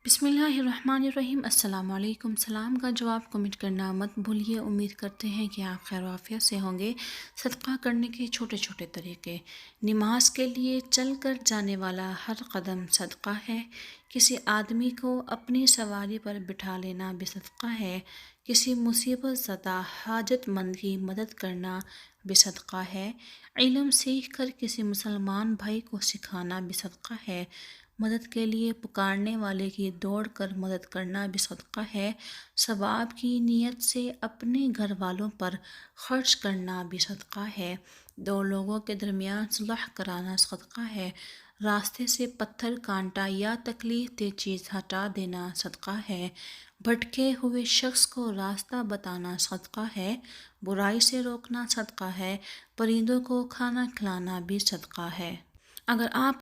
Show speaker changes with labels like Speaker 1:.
Speaker 1: بسم اللہ الرحمن الرحیم۔ السلام علیکم۔ سلام کا جواب کمنٹ کرنا مت بھولیے۔ امید کرتے ہیں کہ آپ خیر و عافیت سے ہوں گے۔ صدقہ کرنے کے چھوٹے چھوٹے طریقے۔ نماز کے لیے چل کر جانے والا ہر قدم صدقہ ہے۔ کسی آدمی کو اپنی سواری پر بٹھا لینا بھی صدقہ ہے۔ کسی مصیبت زدہ حاجت مند کی مدد کرنا بھی صدقہ ہے۔ علم سیکھ کر کسی مسلمان بھائی کو سکھانا بھی صدقہ ہے۔ مدد کے لیے پکارنے والے کی دوڑ کر مدد کرنا بھی صدقہ ہے۔ ثواب کی نیت سے اپنے گھر والوں پر خرچ کرنا بھی صدقہ ہے۔ دو لوگوں کے درمیان صلح کرانا صدقہ ہے۔ راستے سے پتھر کانٹا یا تکلیف دہ چیز ہٹا دینا صدقہ ہے۔ بھٹکے ہوئے شخص کو راستہ بتانا صدقہ ہے۔ برائی سے روکنا صدقہ ہے۔ پرندوں کو کھانا کھلانا بھی صدقہ ہے۔ اگر آپ